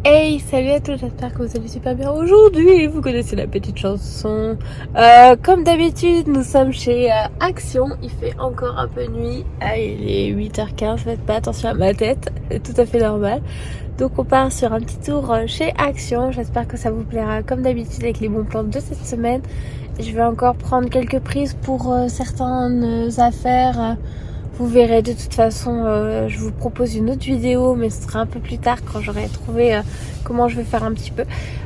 Hey, salut à tous, j'espère que vous allez super bien aujourd'hui. Vous connaissez la petite chanson. Comme d'habitude, nous sommes chez Action. Il fait encore un peu nuit. Il est 8h15, faites pas attention à ma tête, c'est tout à fait normal. Donc on part sur un petit tour chez Action. J'espère que ça vous plaira comme d'habitude avec les bons plans de cette semaine. Je vais encore prendre quelques prises pour certaines affaires. Vous verrez, de toute façon, je vous propose une autre vidéo, mais ce sera un peu plus tard quand j'aurai trouvé comment je vais faire un petit peu.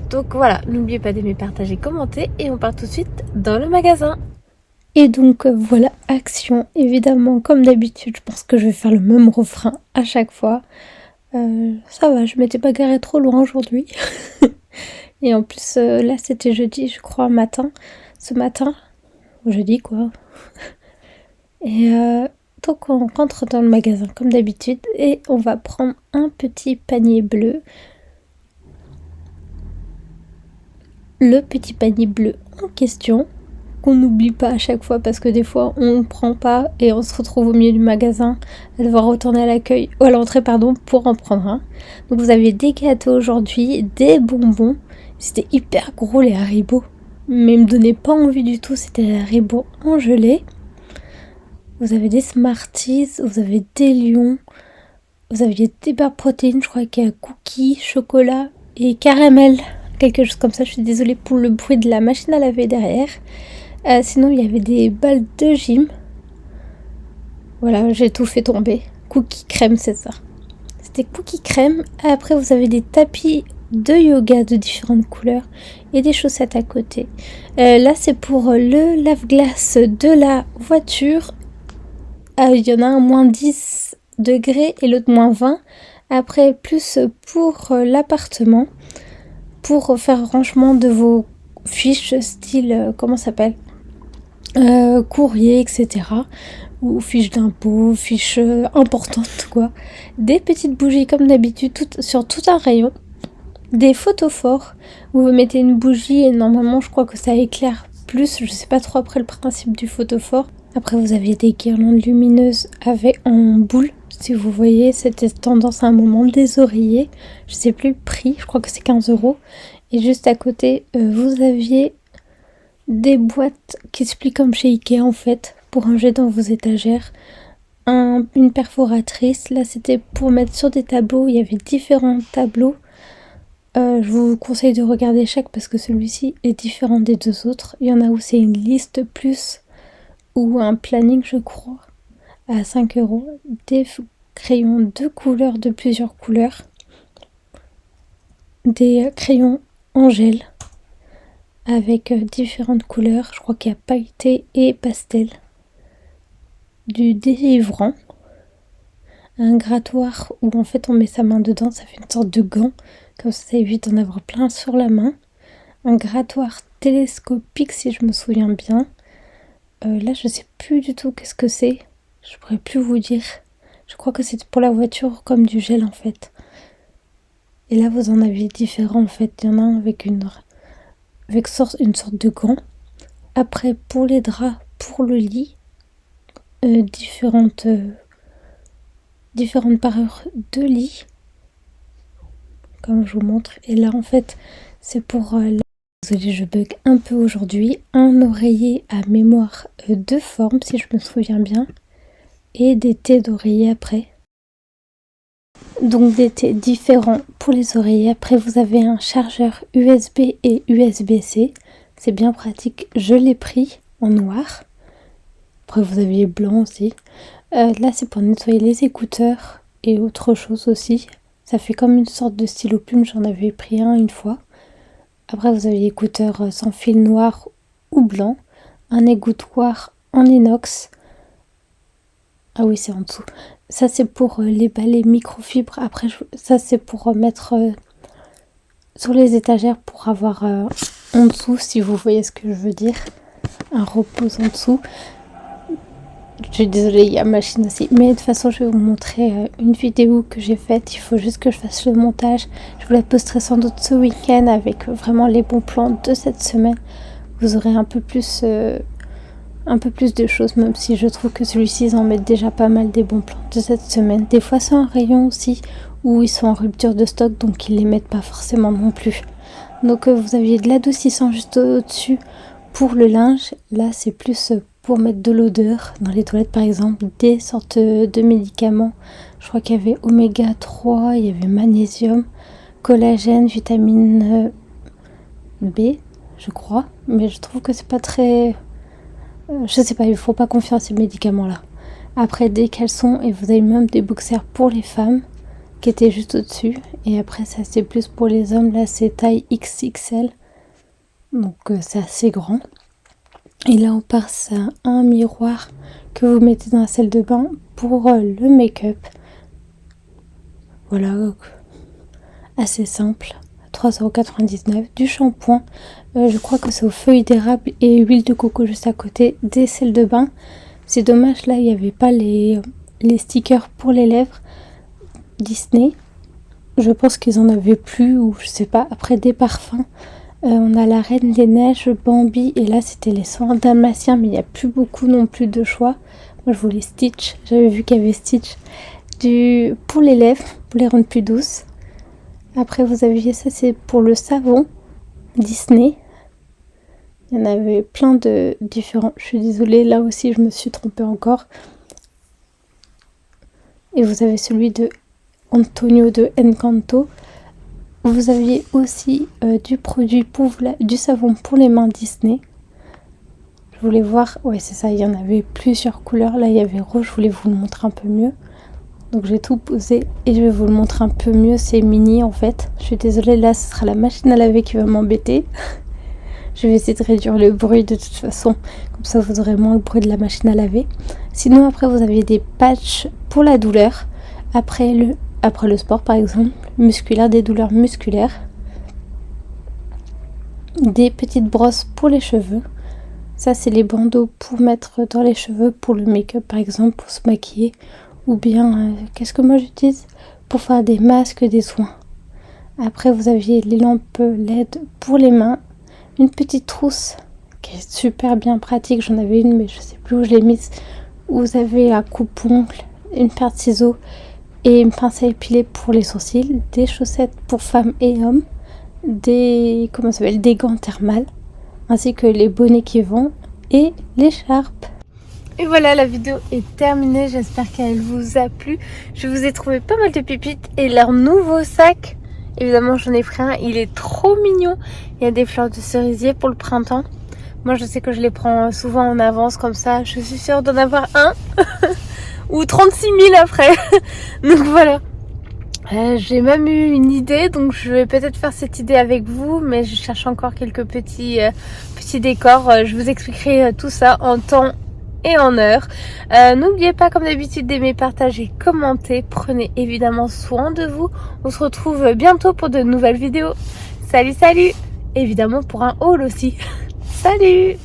Donc voilà, n'oubliez pas d'aimer, partager, commenter, et on part tout de suite dans le magasin. Et donc voilà, Action, évidemment, comme d'habitude, je pense que je vais faire le même refrain à chaque fois. Ça va, je m'étais pas garée trop loin aujourd'hui. Et en plus, là c'était jeudi, je crois, ce matin, jeudi quoi. Et donc on rentre dans le magasin comme d'habitude et on va prendre un petit panier bleu. Le petit panier bleu en question, qu'on n'oublie pas à chaque fois parce que des fois on ne prend pas et on se retrouve au milieu du magasin à devoir retourner à l'accueil ou à l'entrée pour en prendre un. Donc vous avez des gâteaux aujourd'hui, des bonbons. C'était hyper gros les Haribo, mais ils me donnaient pas envie du tout. C'était des Haribo en gelée. Vous avez des Smarties, vous avez des lions, vous aviez des barres protéines, je crois qu'il y a cookies, chocolat et caramel, quelque chose comme ça. Je suis désolée pour le bruit de la machine à laver derrière. Sinon, il y avait des balles de gym. Voilà, j'ai tout fait tomber. Cookie crème, c'est ça. C'était cookie crème. Après, vous avez des tapis de yoga de différentes couleurs et des chaussettes à côté. Là, c'est pour le lave-glace de la voiture. Il y en a un moins 10 degrés et l'autre moins 20. Après, plus pour l'appartement. Pour faire rangement de vos fiches style, comment ça s'appelle, courrier, etc. Ou fiches d'impôts, fiches importantes, quoi. Des petites bougies comme d'habitude sur tout un rayon. Des photophores où vous mettez une bougie et normalement je crois que ça éclaire plus. Je sais pas trop après le principe du photophore. Après vous aviez des guirlandes lumineuses avec en boule. Si vous voyez, c'était tendance à un moment des oreillers. Je sais plus le prix, je crois que c'est 15 €. Et juste à côté, vous aviez des boîtes qui se plient comme chez Ikea en fait, pour ranger dans vos étagères. Une perforatrice, là c'était pour mettre sur des tableaux, il y avait différents tableaux. Je vous conseille de regarder chaque parce que celui-ci est différent des deux autres. Il y en a où c'est une liste plus ou un planning je crois, à 5 €. Des crayons de couleurs, de plusieurs couleurs. Des crayons en gel avec différentes couleurs. Je crois qu'il y a pailleté et pastel. Du délivrant. Un grattoir où en fait on met sa main dedans, ça fait une sorte de gant. Comme ça évite d'en avoir plein sur la main. Un grattoir télescopique si je me souviens bien. Là je sais plus du tout qu'est-ce que c'est. Je pourrais plus vous dire. Je crois que c'est pour la voiture comme du gel en fait. Et là vous en avez différents en fait. Il y en a un avec une sorte de gant. Après pour les draps, pour le lit, différentes parures de lit. Comme je vous montre. Et là en fait c'est pour désolée je bug un peu aujourd'hui, un oreiller à mémoire de forme si je me souviens bien et des thés d'oreiller après. Donc des thés différents pour les oreillers. Après vous avez un chargeur USB et USB-C, c'est bien pratique, je l'ai pris en noir. Après vous aviez blanc aussi. Là c'est pour nettoyer les écouteurs et autre chose aussi. Ça fait comme une sorte de stylo plume, j'en avais pris un une fois. Après vous avez écouteurs sans fil noir ou blanc. Un égouttoir en inox. Ah oui c'est en dessous. Ça c'est pour les balais microfibres. Après ça c'est pour mettre sur les étagères pour avoir en dessous si vous voyez ce que je veux dire. Un repose en dessous. Je suis désolée, il y a machine aussi. Mais de toute façon, je vais vous montrer une vidéo que j'ai faite. Il faut juste que je fasse le montage. Je vous la posterai sans doute ce week-end avec vraiment les bons plans de cette semaine. Vous aurez un peu plus de choses, même si je trouve que celui-ci, ils en mettent déjà pas mal des bons plans de cette semaine. Des fois, c'est un rayon aussi ou ils sont en rupture de stock, donc ils les mettent pas forcément non plus. Donc vous aviez de l'adoucissant juste au-dessus pour le linge. Là c'est plus pour mettre de l'odeur dans les toilettes par exemple, des sortes de médicaments. Je crois qu'il y avait oméga 3, il y avait magnésium, collagène, vitamine B, je crois. Mais je trouve que c'est pas très... je sais pas, il faut pas confier à ces médicaments-là. Après des caleçons, et vous avez même des boxers pour les femmes qui étaient juste au-dessus. Et après ça c'est plus pour les hommes, là c'est taille XXL. Donc c'est assez grand. Et là on passe à un miroir que vous mettez dans la salle de bain pour le make-up. Voilà, assez simple. 3,99 €. Du shampoing, je crois que c'est aux feuilles d'érable et huile de coco juste à côté des salles de bain. C'est dommage, là il n'y avait pas les stickers pour les lèvres Disney. Je pense qu'ils en avaient plus, ou je sais pas. Après des parfums, on a la Reine des Neiges, Bambi, et là c'était les soins dalmatiens, mais il n'y a plus beaucoup non plus de choix. Moi je voulais Stitch, j'avais vu qu'il y avait Stitch pour les lèvres, pour les rendre plus douces. Après vous aviez ça, c'est pour le savon Disney. Il y en avait plein de différents. Je suis désolée, là aussi je me suis trompée encore. Et vous avez celui de Antonio de Encanto. Vous aviez aussi du produit du savon pour les mains Disney. Je voulais voir, ouais c'est ça, il y en avait plusieurs couleurs. Là il y avait rose, je voulais vous le montrer un peu mieux. Donc j'ai tout posé et je vais vous le montrer un peu mieux. C'est mini en fait. Je suis désolée, là ce sera la machine à laver qui va m'embêter. Je vais essayer de réduire le bruit de toute façon. Comme ça vous aurez moins le bruit de la machine à laver. Sinon après vous aviez des patchs pour la douleur. Après le sport par exemple, musculaire, des douleurs musculaires. Des petites brosses pour les cheveux. Ça c'est les bandeaux pour mettre dans les cheveux pour le make-up par exemple, pour se maquiller. Ou bien, qu'est-ce que moi j'utilise pour faire des masques, des soins. Après vous aviez les lampes LED pour les mains. Une petite trousse qui est super bien pratique. J'en avais une mais je sais plus où je l'ai mise. Vous avez un coupe-ongle, une paire de ciseaux et une pince à épiler pour les sourcils. Des chaussettes pour femmes et hommes. Des gants thermales. Ainsi que les bonnets qui vont et l'écharpe. Et voilà, la vidéo est terminée, j'espère qu'elle vous a plu. Je vous ai trouvé pas mal de pépites et leur nouveau sac, évidemment j'en ai pris un, il est trop mignon. Il y a des fleurs de cerisier pour le printemps. Moi je sais que je les prends souvent en avance comme ça, je suis sûre d'en avoir un ou 36 000 après. Donc voilà. J'ai même eu une idée, donc je vais peut-être faire cette idée avec vous, mais je cherche encore quelques petits décors. Je vous expliquerai tout ça en temps et en heure. N'oubliez pas comme d'habitude d'aimer, partager, commenter. Prenez évidemment soin de vous. On se retrouve bientôt pour de nouvelles vidéos. Salut, salut! Évidemment pour un haul aussi. Salut!